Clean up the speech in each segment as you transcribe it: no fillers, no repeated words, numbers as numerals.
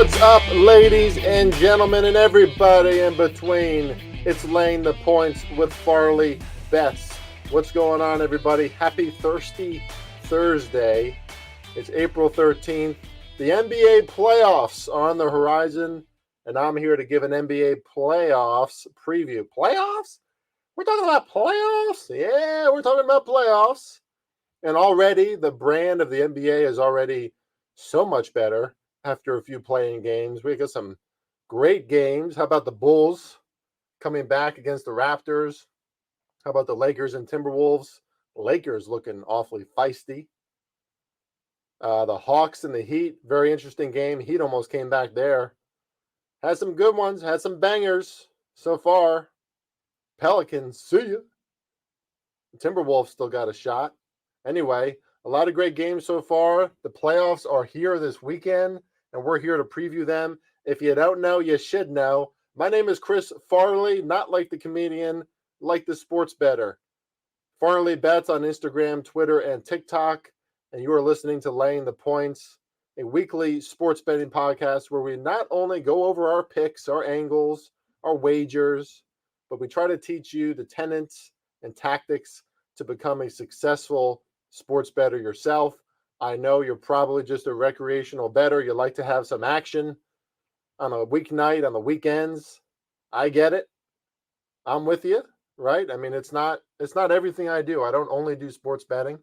What's up, ladies and gentlemen, and everybody in between? It's Laying the Points with FarleyBets. What's going on, everybody? Happy Thirsty Thursday. It's April 13th. The NBA playoffs are on the horizon, and I'm here to give an NBA playoffs preview. Playoffs? We're talking about playoffs? Yeah, we're talking about playoffs. And already, the brand of the NBA is already so much better after a few playing games. We got some great games. How about the Bulls coming back against the Raptors? How about the Lakers and Timberwolves? Lakers looking awfully feisty. The Hawks and the Heat, very interesting game. Heat almost came back there. Had some good ones, had some bangers so far. Pelicans, see ya. Timberwolves still got a shot. Anyway, a lot of great games so far. The playoffs are here this weekend, and we're here to preview them. If you don't know, you should know. My name is Chris Farley, not like the comedian, like the sports bettor. FarleyBets on Instagram, Twitter, and TikTok. And you are listening to Laying the Points, a weekly sports betting podcast where we not only go over our picks, our angles, our wagers, but we try to teach you the tenets and tactics to become a successful sports bettor yourself. I know you're probably just a recreational bettor. You like to have some action on a weeknight, on the weekends. I get it. I'm with you, right? I mean, it's not everything I do. I don't only do sports betting,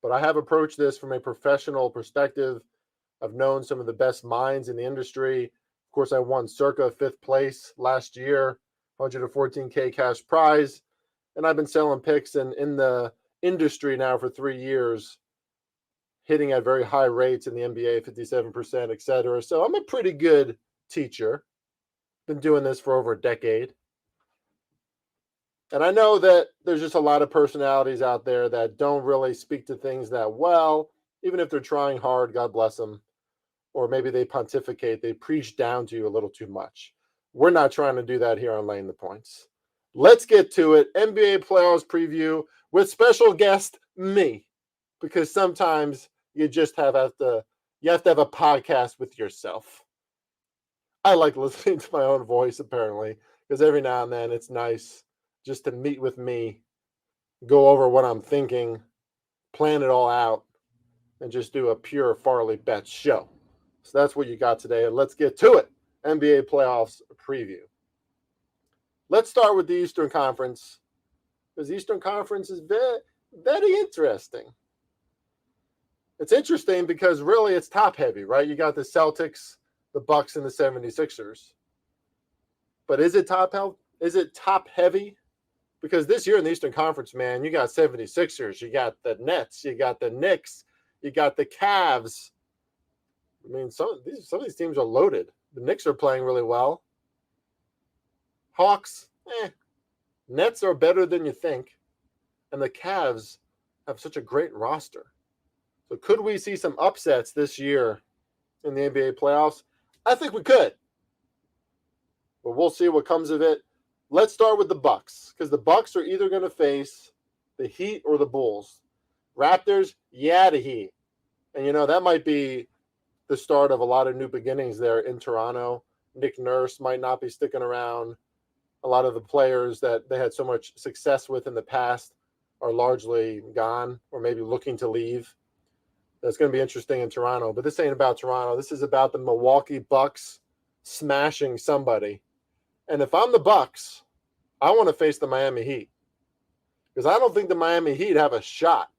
but I have approached this from a professional perspective. I've known some of the best minds in the industry. Of course, I won circa 5th place last year, 114K cash prize. And I've been selling picks in the industry now for 3 years, hitting at very high rates in the NBA, 57%, et cetera. So I'm a pretty good teacher. Been doing this for over a decade. And I know that there's just a lot of personalities out there that don't really speak to things that well, even if they're trying hard, God bless them. Or maybe they pontificate, they preach down to you a little too much. We're not trying to do that here on Laying the Points. Let's get to it. NBA playoffs preview with special guest me, because sometimes you just have to have a podcast with yourself. I like listening to my own voice, apparently, because every now and then it's nice just to meet with me, go over what I'm thinking, plan it all out, and just do a pure FarleyBets show. So that's what you got today. And let's get to it. NBA playoffs preview. Let's start with the Eastern Conference, because the Eastern Conference is very, very interesting. It's interesting because really it's top heavy, right? You got the Celtics, the Bucks, and the 76ers. But is it top heavy? Because this year in the Eastern Conference, man, you got 76ers, you got the Nets, you got the Knicks, you got the Cavs. I mean, some of these teams are loaded. The Knicks are playing really well. Hawks, Nets are better than you think. And the Cavs have such a great roster. So could we see some upsets this year in the NBA playoffs? I think we could. But we'll see what comes of it. Let's start with the Bucks, because the Bucks are either going to face the Heat or the Bulls. Raptors, the Heat. And, that might be the start of a lot of new beginnings there in Toronto. Nick Nurse might not be sticking around. A lot of the players that they had so much success with in the past are largely gone or maybe looking to leave. That's going to be interesting in Toronto. But this ain't about Toronto. This is about the Milwaukee Bucks smashing somebody. And if I'm the Bucks, I want to face the Miami Heat, because I don't think the Miami Heat have a shot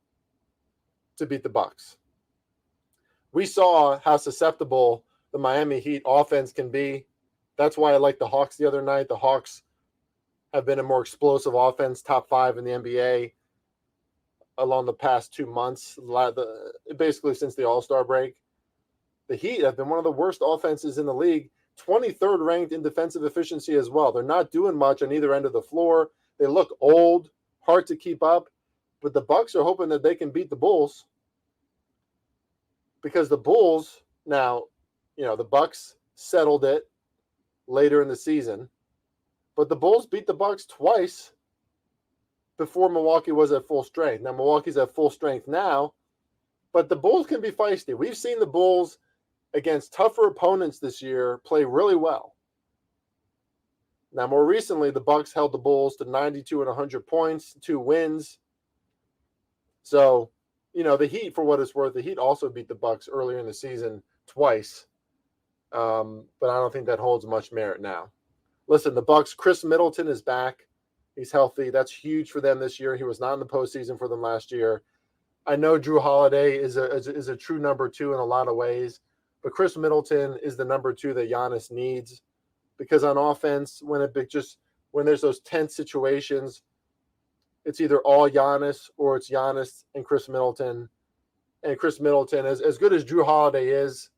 to beat the Bucks. We saw how susceptible the Miami Heat offense can be. That's why I liked the Hawks the other night. The Hawks have been a more explosive offense, top 5 in the NBA along the past 2 months, basically since the All-Star break. The Heat have been one of the worst offenses in the league, 23rd ranked in defensive efficiency as well. They're not doing much on either end of the floor. They look old, hard to keep up, but the Bucks are hoping that they can beat the Bulls, because the Bulls now, the Bucks settled it later in the season, but the Bulls beat the Bucks twice before Milwaukee was at full strength. Now Milwaukee's at full strength now, but the Bulls can be feisty. We've seen the Bulls against tougher opponents this year, play really well. Now, more recently, the Bucks held the Bulls to 92 and 100 points, 2 wins. So, the Heat, for what it's worth, the Heat also beat the Bucks earlier in the season twice. But I don't think that holds much merit now. Listen, the Bucks, Chris Middleton is back. He's healthy. That's huge for them this year. He was not in the postseason for them last year. I know Drew Holiday is a true number 2 in a lot of ways, but Chris Middleton is the number 2 that Giannis needs, because on offense, when there's those tense situations, it's either all Giannis or it's Giannis and Chris Middleton. And Chris Middleton, as good as Drew Holiday is,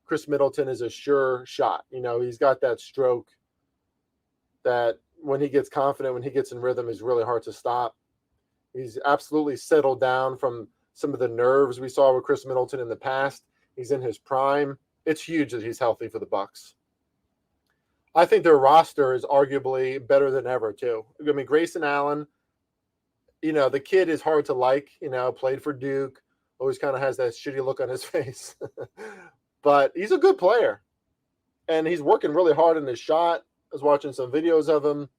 Chris Middleton is a sure shot. He's got that stroke that when he gets confident, when he gets in rhythm, is really hard to stop. He's absolutely settled down from some of the nerves we saw with Chris Middleton in the past. He's in his prime. It's huge that he's healthy for the Bucks. I think their roster is arguably better than ever, too. I mean, Grayson Allen, the kid is hard to like, played for Duke, always kind of has that shitty look on his face. But he's a good player, and he's working really hard in his shot. I was watching some videos of him,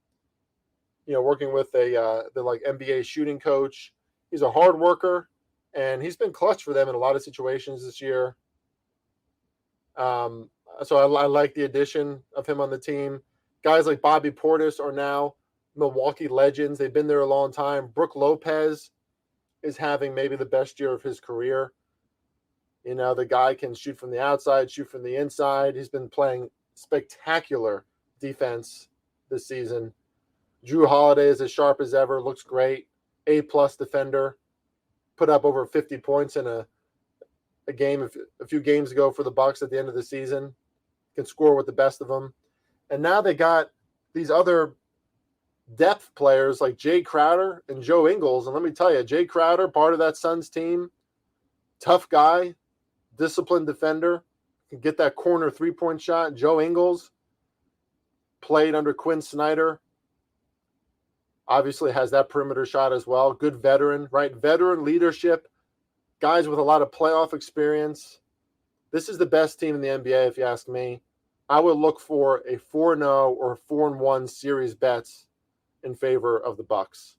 working with the NBA shooting coach. He's a hard worker, and he's been clutch for them in a lot of situations this year. So I like the addition of him on the team. Guys like Bobby Portis are now Milwaukee legends. They've been there a long time. Brook Lopez is having maybe the best year of his career. The guy can shoot from the outside, shoot from the inside. He's been playing spectacular defense this season. Drew Holiday is as sharp as ever, looks great. A-plus defender. Put up over 50 points in a game a few games ago for the Bucks at the end of the season. Can score with the best of them. And now they got these other depth players like Jay Crowder and Joe Ingles. And let me tell you, Jay Crowder, part of that Suns team, tough guy, disciplined defender, can get that corner three-point shot. Joe Ingles played under Quinn Snyder. Obviously has that perimeter shot as well. Good veteran, right? Veteran leadership, guys with a lot of playoff experience. This is the best team in the NBA, if you ask me. I would look for a 4-0 or 4-1 series bets in favor of the Bucks.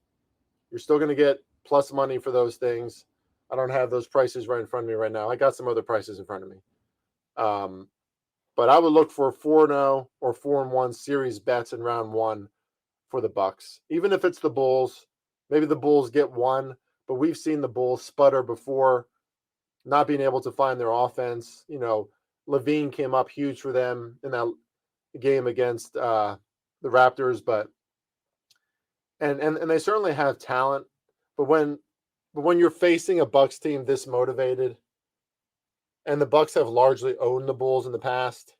You're still going to get plus money for those things. I don't have those prices right in front of me right now. I got some other prices in front of me. But I would look for 4-0 or 4-1 series bets in round 1 for the Bucks. Even if it's the Bulls, maybe the Bulls get one, but we've seen the Bulls sputter before, not being able to find their offense. Levine came up huge for them in that game against the Raptors, but they certainly have talent. But when you're facing a Bucks team this motivated, and the Bucks have largely owned the Bulls in the past,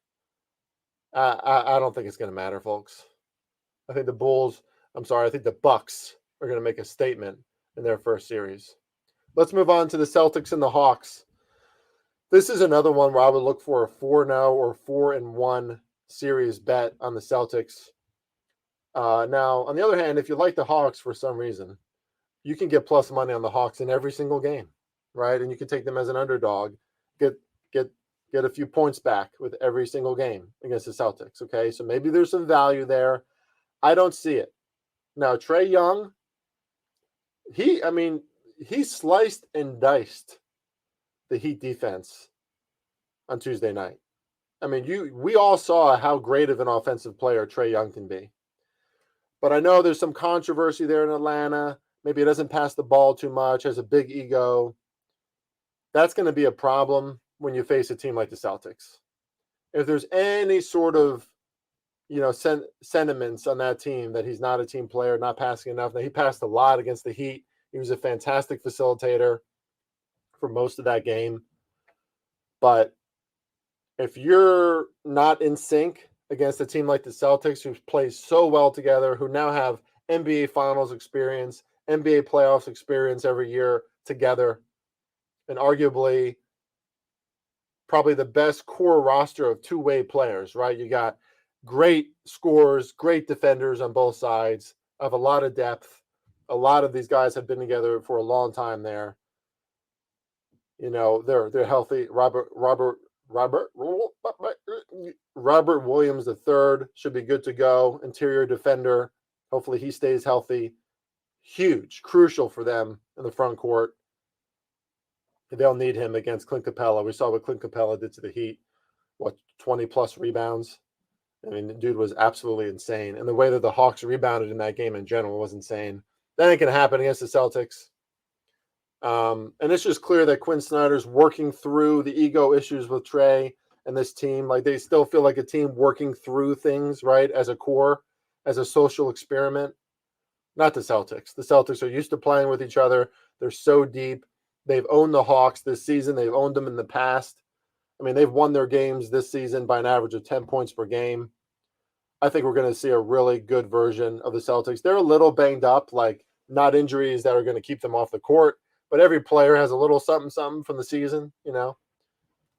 I don't think it's going to matter, folks. I think the Bucks are going to make a statement in their first series. Let's move on to the Celtics and the Hawks. This is another one where I would look for a 4-0 or 4-1 series bet on the Celtics. Now, on the other hand, if you like the Hawks for some reason, you can get plus money on the Hawks in every single game, right? And you can take them as an underdog, get a few points back with every single game against the Celtics, okay? So maybe there's some value there. I don't see it. Now, Trae Young, he sliced and diced the Heat defense on Tuesday night. We all saw how great of an offensive player Trae Young can be. But I know there's some controversy there in Atlanta. Maybe he doesn't pass the ball too much, has a big ego. That's going to be a problem when you face a team like the Celtics. If there's any sort of sentiments on that team that he's not a team player, not passing enough. Now, he passed a lot against the Heat. He was a fantastic facilitator for most of that game. But if you're not in sync against a team like the Celtics, who play so well together, who now have NBA Finals experience, NBA playoffs experience every year together, and arguably probably the best core roster of two-way players, right? You got great scorers, great defenders on both sides, have a lot of depth. A lot of these guys have been together for a long time there. They're healthy. Robert Robert Williams III should be good to go. Interior defender. Hopefully he stays healthy. Huge, crucial for them in the front court. They'll need him against Clint Capella. We saw what Clint Capella did to the Heat. 20 plus rebounds. I mean, the dude was absolutely insane. And the way that the Hawks rebounded in that game in general was insane. That ain't going to happen against the Celtics. And it's just clear that Quinn Snyder's working through the ego issues with Trey and this team. Like, they still feel like a team working through things, right, as a core, as a social experiment. Not the Celtics. The Celtics are used to playing with each other. They're so deep. They've owned the Hawks this season. They've owned them in the past. I mean, they've won their games this season by an average of 10 points per game. I think we're going to see a really good version of the Celtics. They're a little banged up, like not injuries that are going to keep them off the court, but every player has a little something from the season, you know.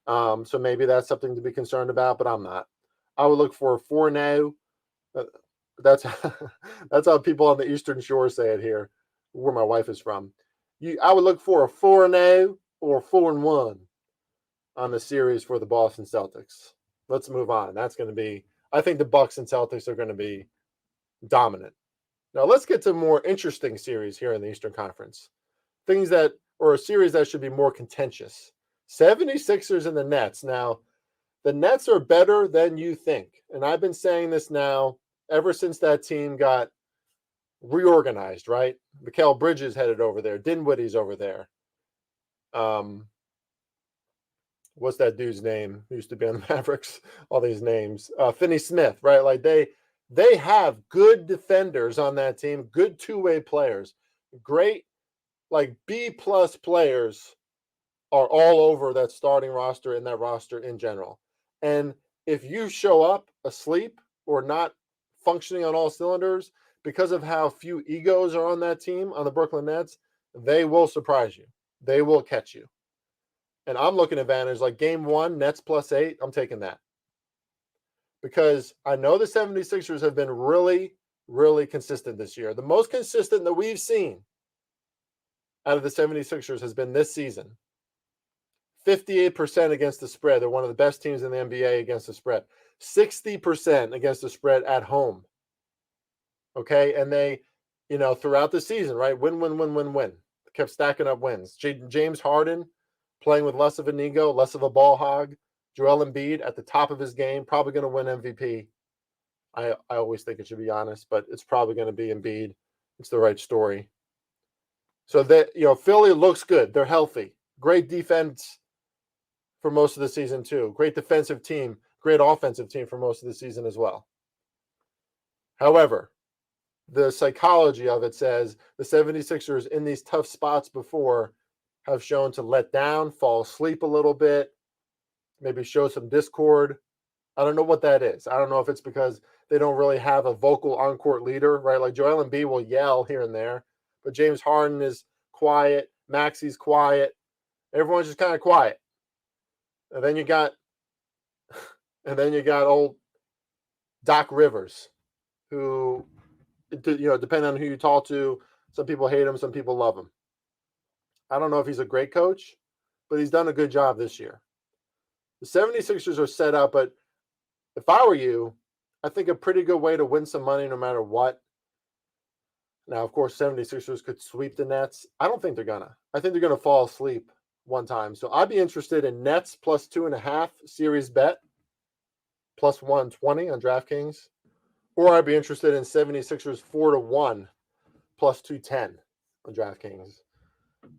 So maybe that's something to be concerned about, but I'm not. I would look for 4-0. That's that's how people on the Eastern Shore say it here, where my wife is from. I would look for a 4-0 or 4-1 on the series for the Boston Celtics. Let's move on. That's going to be, I think the Bucks and Celtics are going to be dominant. Now let's get to a more interesting series here in the Eastern Conference. A series that should be more contentious. 76ers and the Nets. Now, the Nets are better than you think. And I've been saying this now ever since that team got reorganized, right? Mikal Bridges headed over there. Dinwiddie's over there. What's that dude's name? He used to be on the Mavericks. All these names. Finney Smith, right? Like they have good defenders on that team, good two-way players, great like B-plus players are all over that starting roster and that roster in general. And if you show up asleep or not functioning on all cylinders because of how few egos are on that team, on the Brooklyn Nets, they will surprise you. They will catch you. And I'm looking at advantage like game 1, Nets +8. I'm taking that. Because I know the 76ers have been really, really consistent this year. The most consistent that we've seen out of the 76ers has been this season. 58% against the spread. They're one of the best teams in the NBA against the spread. 60% against the spread at home. Okay, and they, throughout the season, right? Win. Kept stacking up wins. James Harden playing with less of an ego, less of a ball hog. Joel Embiid at the top of his game, probably going to win MVP. I always think it should be honest, but it's probably going to be Embiid. It's the right story. So that, Philly looks good. They're healthy. Great defense for most of the season too. Great defensive team. Great offensive team for most of the season as well. However, the psychology of it says the 76ers in these tough spots before have shown to let down, fall asleep a little bit, maybe show some discord. I don't know what that is. I don't know if it's because they don't really have a vocal on-court leader, right? Like Joel Embiid will yell here and there, but James Harden is quiet. Maxi's quiet. Everyone's just kind of quiet. And then you got old Doc Rivers, who, depending on who you talk to, some people hate him, some people love him. I don't know if he's a great coach, but he's done a good job this year. The 76ers are set up, but if I were you, I think a pretty good way to win some money no matter what. Now, of course, 76ers could sweep the Nets. I don't think they're going to. I think they're going to fall asleep one time. So I'd be interested in Nets +2.5 series bet, +120 on DraftKings. Or I'd be interested in 76ers 4-1 +210 on DraftKings.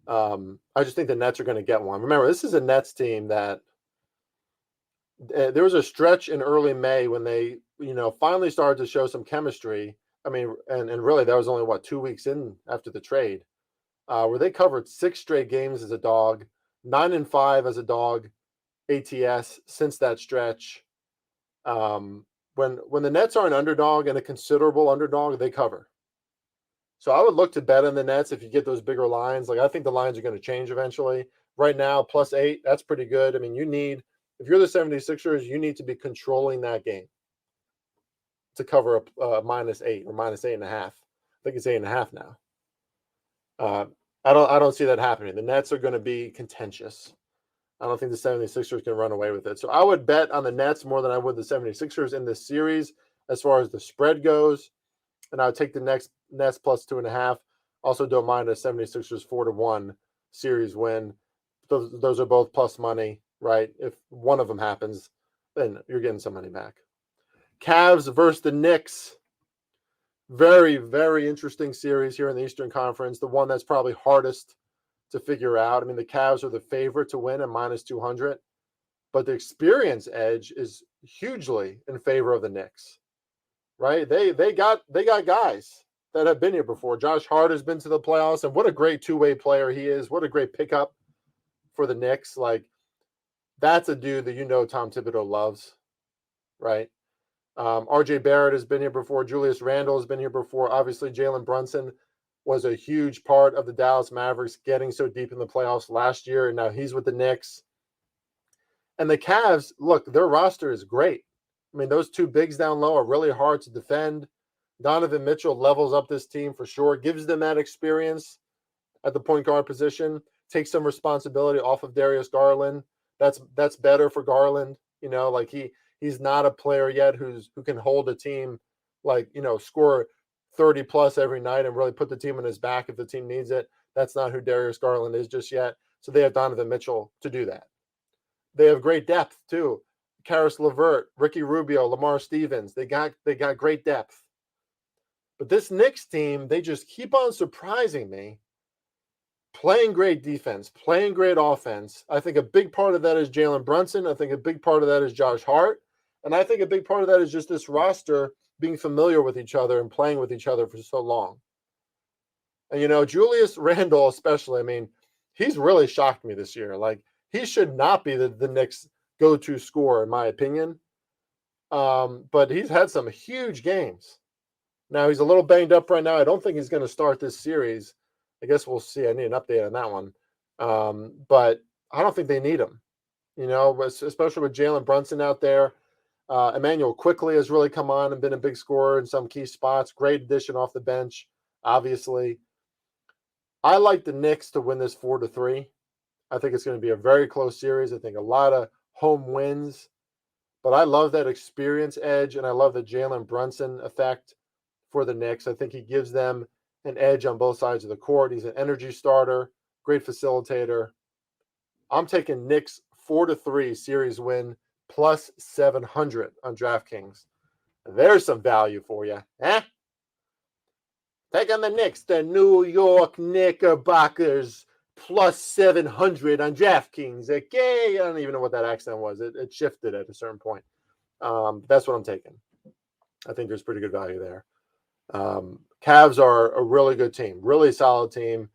I just think the Nets are going to get one. Remember, this is a Nets team that there was a stretch in early May when they, finally started to show some chemistry. I mean, and really that was only 2 weeks in after the trade, where they covered 6 straight games as a dog, 9-5 as a dog ATS since that stretch. When the Nets are an underdog and a considerable underdog, they cover. So I would look to bet on the Nets if you get those bigger lines. Like, I think the lines are going to change eventually. Right now, +8, that's pretty good. I mean, if you're the 76ers, you need to be controlling that game to cover a -8 or -8.5. I think it's 8.5 now. I don't see that happening. The Nets are going to be contentious. I don't think the 76ers can run away with it. So I would bet on the Nets more than I would the 76ers in this series as far as the spread goes. And I would take the Nets plus 2.5. Also, don't mind a 76ers 4-1 series win. Those are both plus money, right? If one of them happens, then you're getting some money back. Cavs versus the Knicks. Very, very interesting series here in the Eastern Conference. The one that's probably hardest to figure out. I mean, the Cavs are the favorite to win at minus 200, but the experience edge is hugely in favor of the Knicks, right? They got guys that have been here before. Josh Hart has been to the playoffs, and what a great two-way player he is. What a great pickup for the Knicks. Like, that's a dude that Tom Thibodeau loves, right? R.J. Barrett has been here before. Julius Randle has been here before. Obviously, Jalen Brunson was a huge part of the Dallas Mavericks getting so deep in the playoffs last year, and now he's with the Knicks. And the Cavs, look, their roster is great. I mean, those two bigs down low are really hard to defend. Donovan Mitchell levels up this team for sure, gives them that experience at the point guard position, takes some responsibility off of Darius Garland. That's better for Garland. Like he's not a player yet who can hold a team, score 30 plus every night and really put the team on his back if the team needs it. That's not who Darius Garland is just yet. So they have Donovan Mitchell to do that. They have great depth too. Karis LeVert, Ricky Rubio, Lamar Stevens. They got great depth. But this Knicks team, they just keep on surprising me. Playing great defense, playing great offense. I think a big part of that is Jalen Brunson. I think a big part of that is Josh Hart. And I think a big part of that is just this roster being familiar with each other and playing with each other for so long. And, Julius Randle especially, I mean, he's really shocked me this year. Like, he should not be the Knicks' go-to scorer, in my opinion. But he's had some huge games. Now, he's a little banged up right now. I don't think he's going to start this series. I guess we'll see. I need an update on that one. But I don't think they need him, especially with Jalen Brunson out there. Emmanuel Quickly has really come on and been a big scorer in some key spots. Great addition off the bench, obviously. I like the Knicks to win this 4-3. I think it's going to be a very close series. I think a lot of home wins. But I love that experience edge, and I love the Jalen Brunson effect for the Knicks. I think he gives them an edge on both sides of the court. He's an energy starter, great facilitator. I'm taking Knicks 4-3 series win plus 700 on DraftKings. There's some value for you. Take on the Knicks, the New York Knickerbockers, plus 700 on DraftKings. Okay, I don't even know what that accent was. It shifted at a certain point. That's what I'm taking. I think there's pretty good value there. Cavs are a really good team, really solid team.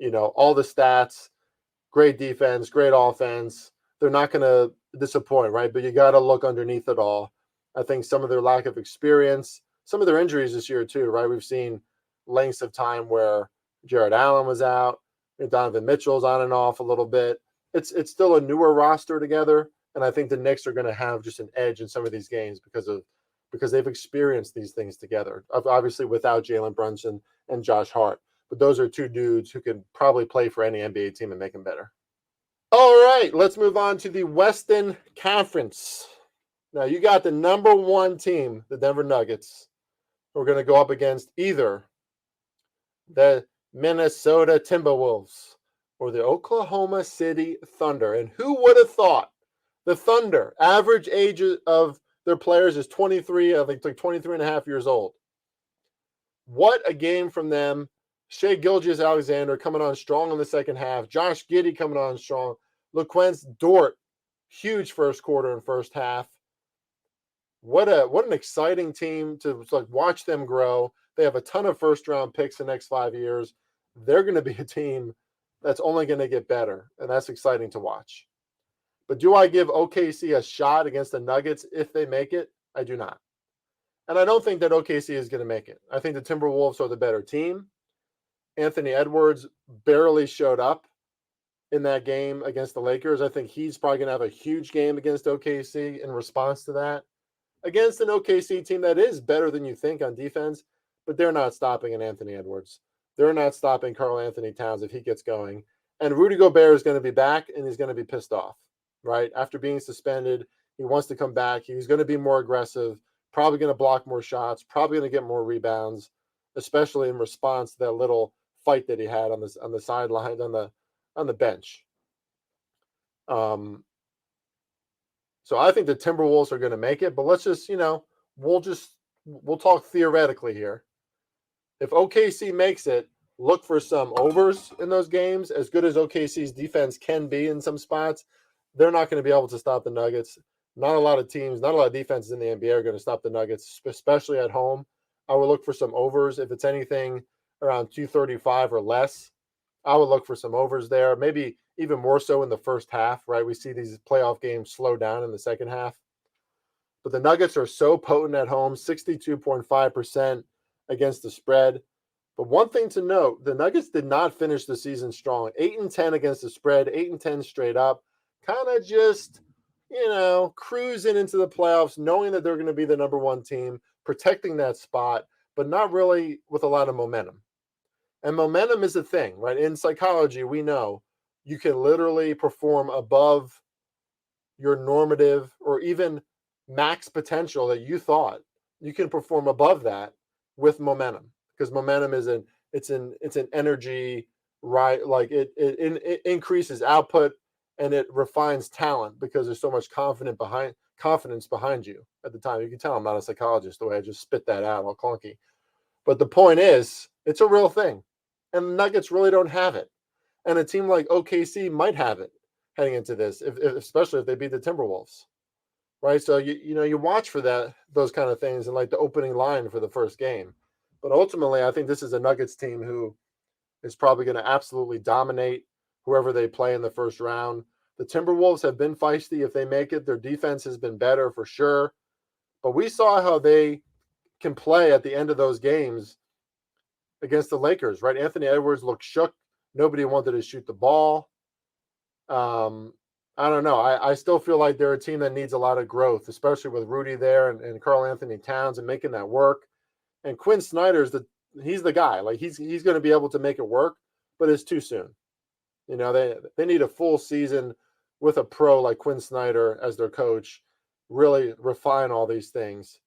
All the stats, great defense, great offense. They're not going to disappoint, right? But you got to look underneath it all. I think some of their lack of experience, some of their injuries this year too, right? We've seen lengths of time where Jared Allen was out, Donovan Mitchell's on and off a little bit. It's still a newer roster together, and I think the Knicks are going to have just an edge in some of these games because they've experienced these things together, obviously without Jalen Brunson and Josh Hart. But those are two dudes who can probably play for any NBA team and make them better. All right, let's move on to the Western Conference. Now, you got the number one team, the Denver Nuggets. We're going to go up against either the Minnesota Timberwolves or the Oklahoma City Thunder. And who would have thought the Thunder, average age of their players is 23, I think like 23 and a half years old. What a game from them. Shai Gilgeous-Alexander coming on strong in the second half. Josh Giddey coming on strong. LaQuence Dort, huge first quarter and first half. What an exciting team to watch them grow. They have a ton of first-round picks the next 5 years. They're going to be a team that's only going to get better, and that's exciting to watch. But do I give OKC a shot against the Nuggets if they make it? I do not. And I don't think that OKC is going to make it. I think the Timberwolves are the better team. Anthony Edwards barely showed up in that game against the Lakers. I think he's probably going to have a huge game against OKC in response to that. Against an OKC team that is better than you think on defense, but they're not stopping an Anthony Edwards. They're not stopping Karl Anthony Towns if he gets going. And Rudy Gobert is going to be back, and he's going to be pissed off. right? After being suspended, he wants to come back. He's going to be more aggressive, probably going to block more shots, probably going to get more rebounds, especially in response to that little fight that he had on the sideline on the bench. So I think the Timberwolves are going to make it, but let's just, we'll talk theoretically here. If OKC makes it, look for some overs in those games. As good as OKC's defense can be in some spots, they're not going to be able to stop the Nuggets. Not a lot of teams, not a lot of defenses in the NBA are going to stop the Nuggets, especially at home. I would look for some overs. If it's anything around 235 or less, I would look for some overs there, maybe even more so in the first half, right? We see these playoff games slow down in the second half. But the Nuggets are so potent at home, 62.5% against the spread. But one thing to note, the Nuggets did not finish the season strong. 8-10 against the spread, 8-10 straight up. Kind of just, cruising into the playoffs, knowing that they're going to be the number one team, protecting that spot, but not really with a lot of momentum. And momentum is a thing, right? In psychology, we know you can literally perform above your normative or even max potential that you thought. You can perform above that with momentum, because momentum is it's an energy, right? Like it increases output and it refines talent because there's so much confidence behind you at the time. You can tell I'm not a psychologist the way I just spit that out all clunky. But the point is, it's a real thing. And the Nuggets really don't have it. And a team like OKC might have it heading into this, especially if they beat the Timberwolves, right? So you watch for those kind of things and like the opening line for the first game. But ultimately, I think this is a Nuggets team who is probably going to absolutely dominate whoever they play in the first round. The Timberwolves have been feisty. If they make it, their defense has been better for sure. But we saw how they can play at the end of those games against the Lakers, right? Anthony Edwards looked shook. Nobody wanted to shoot the ball. I don't know. I still feel like they're a team that needs a lot of growth, especially with Rudy there and Karl Anthony Towns and making that work. And Quinn Snyder's he's the guy. Like he's going to be able to make it work, but it's too soon. They need a full season with a pro like Quinn Snyder as their coach, really refine all these things.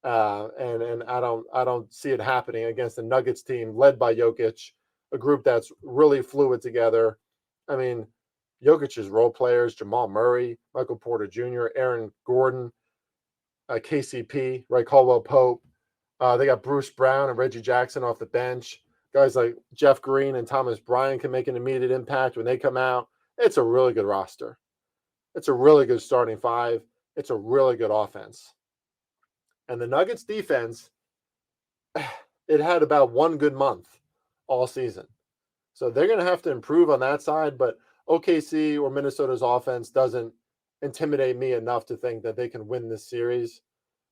And I don't see it happening against the Nuggets team led by Jokic, a group that's really fluid together. I mean, Jokic's role players, Jamal Murray, Michael Porter Jr., Aaron Gordon, KCP, right, Caldwell Pope. They got Bruce Brown and Reggie Jackson off the bench. Guys like Jeff Green and Thomas Bryant can make an immediate impact when they come out. It's a really good roster. It's a really good starting five. It's a really good offense. And the Nuggets defense, it had about one good month all season. So they're going to have to improve on that side, but OKC or Minnesota's offense doesn't intimidate me enough to think that they can win this series.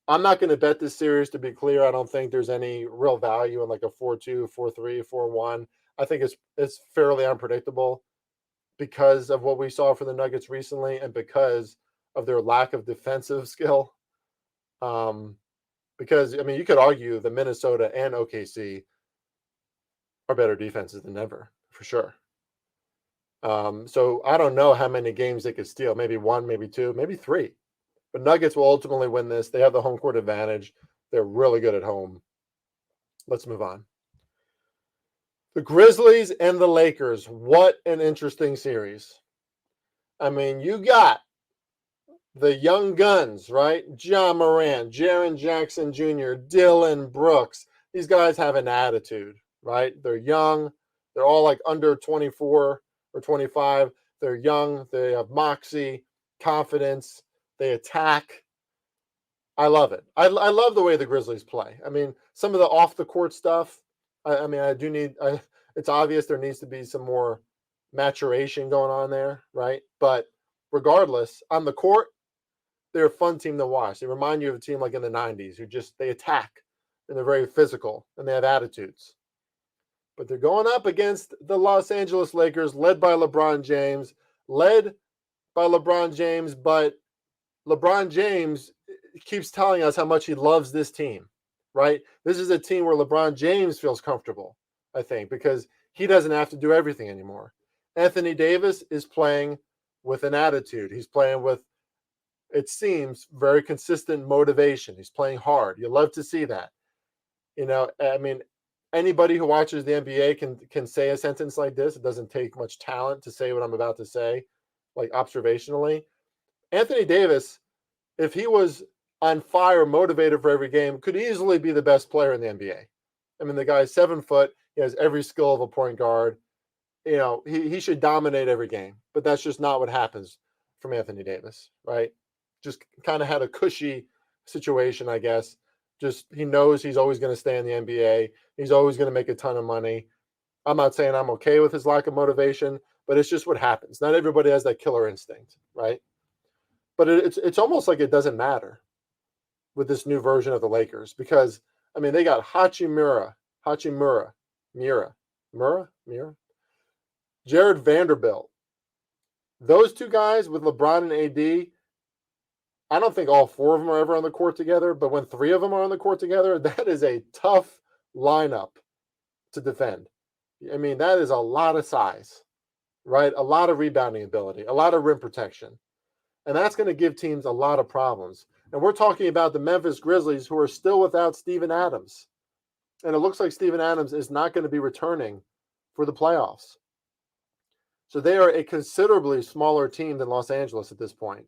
I'm not going to bet this series, to be clear. I don't think there's any real value in like a 4-2, 4-3, 4-1. I think it's fairly unpredictable because of what we saw for the Nuggets recently and because of their lack of defensive skill. Because, I mean, you could argue that Minnesota and OKC are better defenses than ever, for sure. So I don't know how many games they could steal. Maybe one, maybe two, maybe three. But Nuggets will ultimately win this. They have the home court advantage. They're really good at home. Let's move on. The Grizzlies and the Lakers. What an interesting series. I mean, you got the young guns, right? Ja Morant, Jaren Jackson Jr., Dillon Brooks. These guys have an attitude, right? They're young. They're all like under 24 or 25. They're young. They have moxie, confidence. They attack. I love it. I love the way the Grizzlies play. I mean, some of the off-the-court stuff, it's obvious there needs to be some more maturation going on there, right? But regardless, on the court, they're a fun team to watch. They remind you of a team like in the 90s who they attack, and they're very physical, and they have attitudes. But they're going up against the Los Angeles Lakers, led by LeBron James, but LeBron James keeps telling us how much he loves this team, right? This is a team where LeBron James feels comfortable, I think, because he doesn't have to do everything anymore. Anthony Davis is playing with an attitude. He's playing with, it seems, very consistent motivation. He's playing hard. You love to see that. I mean, anybody who watches the NBA can say a sentence like this. It doesn't take much talent to say what I'm about to say, like observationally. Anthony Davis, if he was on fire, motivated for every game, could easily be the best player in the NBA. I mean, the guy's 7 foot. He has every skill of a point guard. He should dominate every game, but that's just not what happens from Anthony Davis, right? Just kind of had a cushy situation, I guess. Just he knows he's always going to stay in the NBA. He's always going to make a ton of money. I'm not saying I'm okay with his lack of motivation, but it's just what happens. Not everybody has that killer instinct, right? But it's almost like it doesn't matter with this new version of the Lakers because, I mean, they got Hachimura, Jared Vanderbilt. Those two guys with LeBron and AD, I don't think all four of them are ever on the court together, but when three of them are on the court together, that is a tough lineup to defend. I mean, that is a lot of size, right? A lot of rebounding ability, a lot of rim protection. And that's going to give teams a lot of problems. And we're talking about the Memphis Grizzlies, who are still without Steven Adams. And it looks like Steven Adams is not going to be returning for the playoffs. So they are a considerably smaller team than Los Angeles at this point.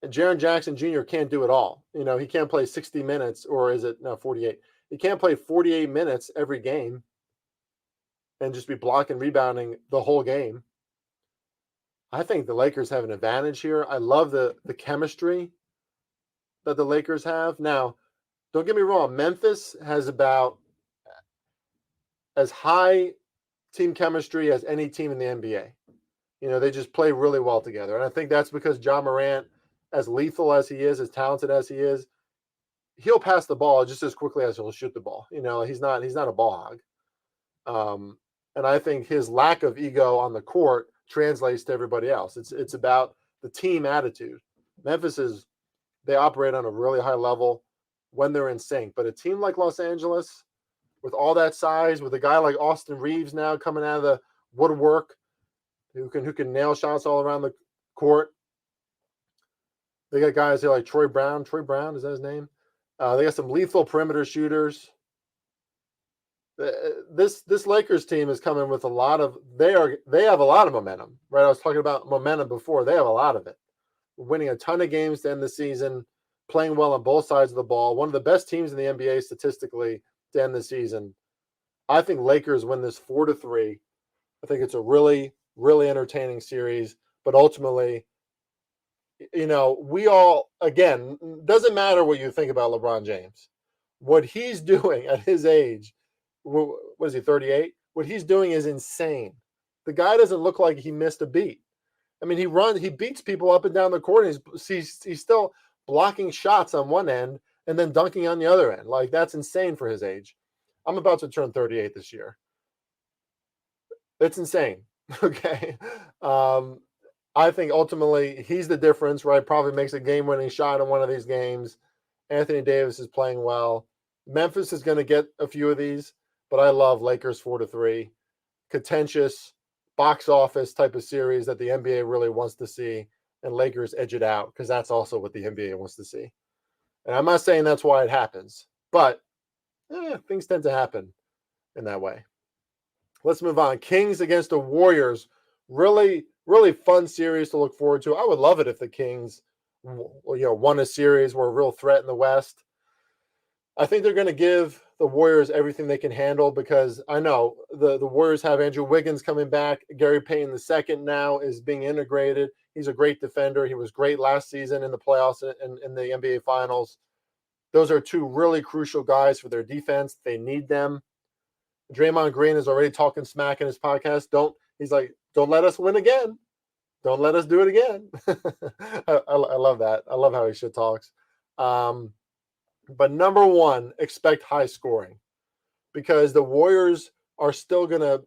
And Jaren Jackson Jr. can't do it all. He can't play 60 minutes, or is it 48? He can't play 48 minutes every game and just be blocking, rebounding the whole game. I think the Lakers have an advantage here. I love the chemistry that the Lakers have. Now, don't get me wrong. Memphis has about as high team chemistry as any team in the NBA. They just play really well together. And I think that's because Ja Morant, as lethal as he is, as talented as he is, he'll pass the ball just as quickly as he'll shoot the ball. He's not a ball hog. And I think his lack of ego on the court translates to everybody else. It's about the team attitude. Memphis they operate on a really high level when they're in sync. But a team like Los Angeles, with all that size, with a guy like Austin Reeves now coming out of the woodwork, who can nail shots all around the court. They got guys here like Troy Brown. Troy Brown, is that his name? They got some lethal perimeter shooters. This Lakers team is coming with a lot of they have a lot of momentum, right? I was talking about momentum before. They have a lot of it. Winning a ton of games to end the season, playing well on both sides of the ball. One of the best teams in the NBA statistically to end the season. I think Lakers win this 4-3. I think it's a really, really entertaining series. But ultimately, we all, again, doesn't matter what you think about LeBron James. What he's doing at his age, what is he, 38? What he's doing is insane. The guy doesn't look like he missed a beat. I mean, he beats people up and down the court, and he's still blocking shots on one end and then dunking on the other end. Like, that's insane for his age. I'm about to turn 38 this year. It's insane. Okay. I think ultimately he's the difference, right? Probably makes a game-winning shot in one of these games. Anthony Davis is playing well. Memphis is going to get a few of these, but I love Lakers 4-3. Contentious, box office type of series that the NBA really wants to see, and Lakers edge it out because that's also what the NBA wants to see. And I'm not saying that's why it happens, but things tend to happen in that way. Let's move on. Kings against the Warriors. Really, really fun series to look forward to. I would love it if the Kings, won a series, were a real threat in the West. I think they're going to give the Warriors everything they can handle because I know the Warriors have Andrew Wiggins coming back. Gary Payton II now is being integrated. He's a great defender. He was great last season in the playoffs and in the NBA Finals. Those are two really crucial guys for their defense. They need them. Draymond Green is already talking smack in his podcast. He's like, don't let us win again. Don't let us do it again. I love that. I love how he shit talks. But number one, expect high scoring because the Warriors are still going to,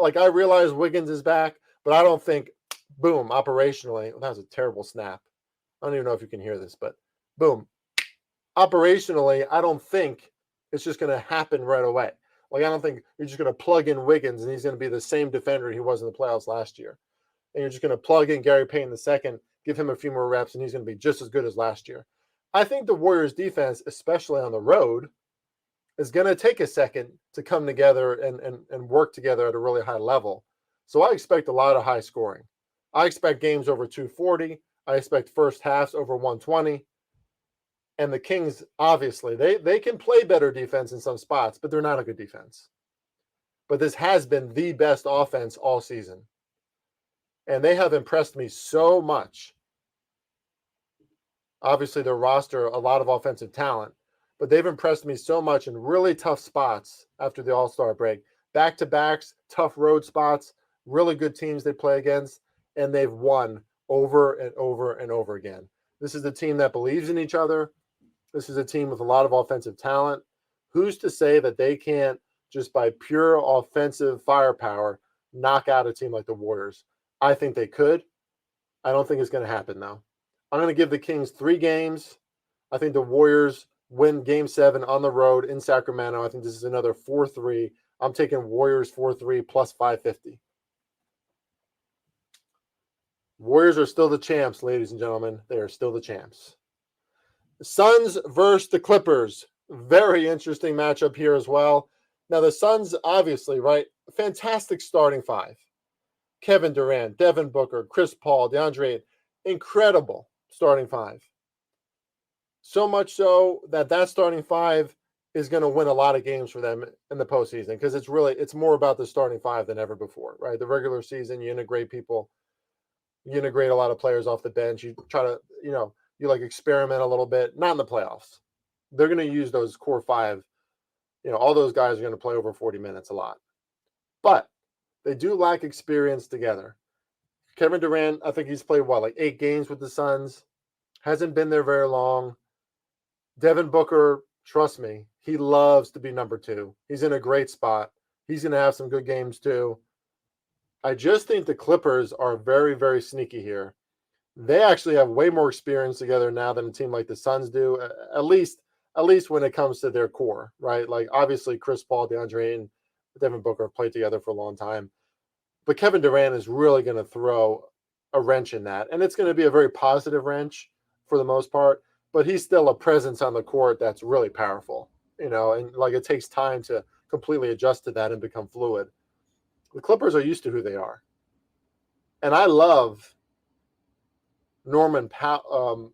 I realize Wiggins is back, but I don't think, boom, operationally, that was a terrible snap. I don't even know if you can hear this, but boom. Operationally, I don't think it's just going to happen right away. I don't think you're just going to plug in Wiggins and he's going to be the same defender he was in the playoffs last year. and you're just going to plug in Gary Payton II, give him a few more reps, and he's going to be just as good as last year. I think the Warriors defense, especially on the road, is going to take a second to come together and work together at a really high level. So I expect a lot of high scoring. I expect games over 240. I expect first halves over 120. And the Kings, obviously, they can play better defense in some spots, but they're not a good defense. But this has been the best offense all season. And they have impressed me so much. Obviously, their roster, a lot of offensive talent, but they've impressed me so much in really tough spots after the All-Star break. Back-to-backs, tough road spots, really good teams they play against, and they've won over and over and over again. This is a team that believes in each other. This is a team with a lot of offensive talent. Who's to say that they can't, just by pure offensive firepower, knock out a team like the Warriors? I think they could. I don't think it's going to happen, though. I'm going to give the Kings 3 games. I think the Warriors win Game 7 on the road in Sacramento. I think this is another 4-3. I'm taking Warriors 4-3 plus 550. Warriors are still the champs, ladies and gentlemen. They are still the champs. Suns versus the Clippers. Very interesting matchup here as well. Now, the Suns, obviously, right? Fantastic starting 5. Kevin Durant, Devin Booker, Chris Paul, DeAndre, incredible starting 5. So much so that starting 5 is going to win a lot of games for them in the postseason, because it's more about the starting 5 than ever before, right? The regular season, you integrate people, you integrate a lot of players off the bench. You try to, you like experiment a little bit. Not in the playoffs. They're going to use those core 5. All those guys are going to play over 40 minutes a lot. But they do lack experience together. Kevin Durant, I think he's played, like 8 games with the Suns. Hasn't been there very long. Devin Booker, trust me, he loves to be number 2. He's in a great spot. He's going to have some good games too. I just think the Clippers are very, very sneaky here. They actually have way more experience together now than a team like the Suns do, at least when it comes to their core, right? Like, obviously, Chris Paul, DeAndre, and Devin Booker have played together for a long time. But Kevin Durant is really going to throw a wrench in that. And it's going to be a very positive wrench for the most part. But he's still a presence on the court that's really powerful, and like it takes time to completely adjust to that and become fluid. The Clippers are used to who they are. And I love Norman Powell.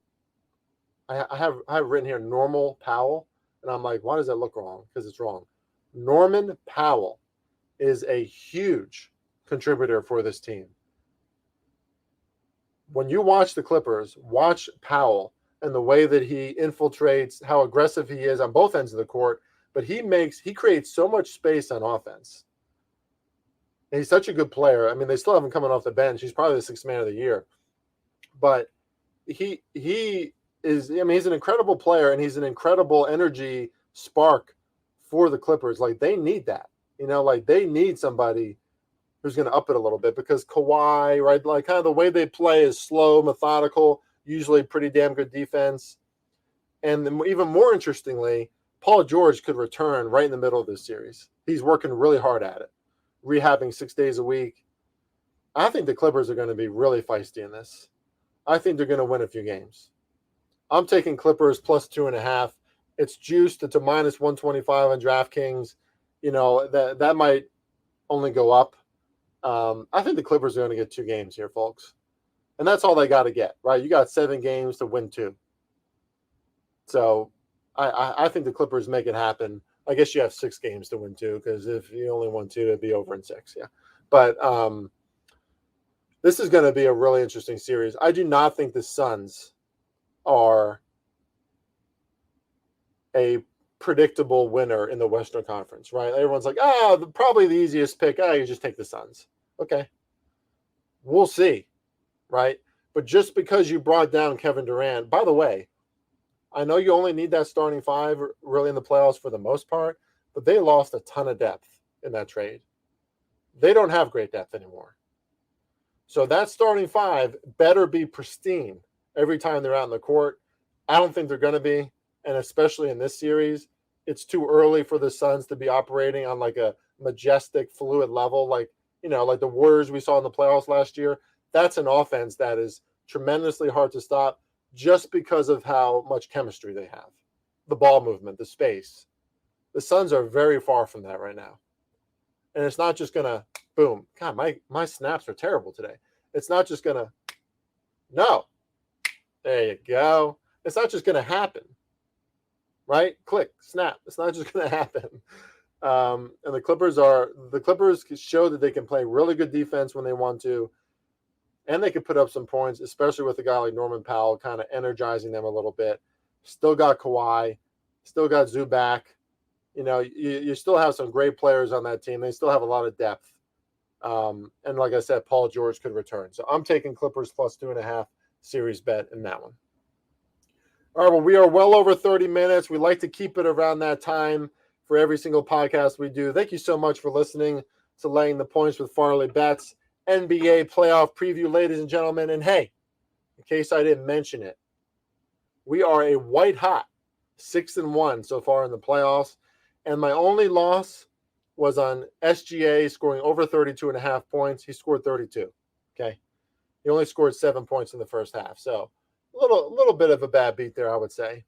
I have written here Normal Powell, and I'm like, why does that look wrong? Because it's wrong. Norman Powell is a huge contributor for this team. When you watch the Clippers, watch Powell and the way that he infiltrates, how aggressive he is on both ends of the court, but he creates so much space on offense. And he's such a good player. I mean, they still have him coming off the bench. He's probably the 6th man of the year. But he is, he's an incredible player, and he's an incredible energy spark for the Clippers. Like, they need that. Like, they need somebody who's going to up it a little bit, because Kawhi, right, like kind of the way they play is slow, methodical, usually pretty damn good defense. And then even more interestingly, Paul George could return right in the middle of this series. He's working really hard at it, rehabbing 6 days a week. I think the Clippers are going to be really feisty in this. I think they're going to win a few games. I'm taking Clippers plus 2.5. It's juiced. It's a minus 125 on DraftKings. That might only go up. I think the Clippers are going to get 2 games here, folks. And that's all they got to get, right? You got 7 games to win 2. So I think the Clippers make it happen. I guess you have 6 games to win 2, because if you only won 2, it'd be over in 6. Yeah. But this is going to be a really interesting series. I do not think the Suns are a predictable winner in the Western Conference, right? Everyone's like, probably the easiest pick. You just take the Suns. Okay. We'll see, right? But just because you brought down Kevin Durant, by the way, I know you only need that starting 5 really in the playoffs for the most part, but they lost a ton of depth in that trade. They don't have great depth anymore. So that starting 5 better be pristine every time they're out in the court. I don't think they're going to be. And especially in this series, it's too early for the Suns to be operating on like a majestic, fluid level, like the Warriors we saw in the playoffs last year. That's an offense that is tremendously hard to stop just because of how much chemistry they have. The ball movement, the space. The Suns are very far from that right now. And it's not just going to, boom. God, my snaps are terrible today. It's not just going to, no. There you go. It's not just going to happen. Right? Click, snap. It's not just going to happen. And the Clippers show that they can play really good defense when they want to. And they could put up some points, especially with a guy like Norman Powell kind of energizing them a little bit. Still got Kawhi. Still got Zubac. You know, you still have some great players on that team. They still have a lot of depth. And like I said, Paul George could return. So I'm taking Clippers plus 2.5 series bet in that one. All right, well, we are well over 30 minutes. We like to keep it around that time for every single podcast we do. Thank you so much for listening to Laying the Points with FarleyBets, NBA playoff preview, ladies and gentlemen. And hey, in case I didn't mention it, we are a white hot 6-1 so far in the playoffs. And my only loss was on SGA scoring over 32.5 points. He scored 32. Okay. He only scored 7 points in the first half. So a little bit of a bad beat there, I would say.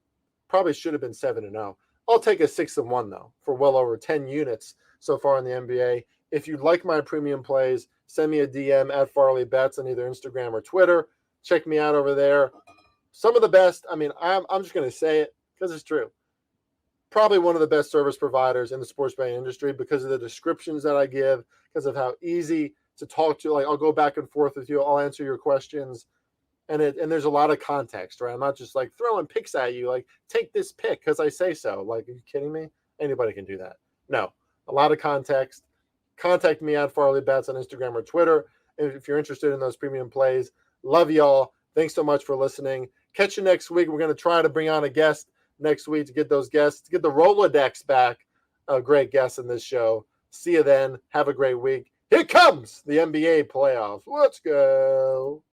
Probably should have been 7-0. I'll take a 6-1 though, for well over 10 units so far in the NBA. If you like my premium plays, send me a DM at FarleyBets on either Instagram or Twitter. Check me out over there. Some of the best, I mean, I'm just going to say it because it's true. Probably one of the best service providers in the sports betting industry because of the descriptions that I give, because of how easy to talk to. Like, I'll go back and forth with you. I'll answer your questions. And there's a lot of context, right? I'm not just like throwing picks at you, like take this pick because I say so. Like, are you kidding me? Anybody can do that. No, a lot of context. Contact me at FarleyBets on Instagram or Twitter. And if you're interested in those premium plays, love y'all. Thanks so much for listening. Catch you next week. We're going to try to bring on a guest next week to get those guests, to get the Rolodex back. A great guest in this show. See you then. Have a great week. Here comes the NBA playoffs. Let's go.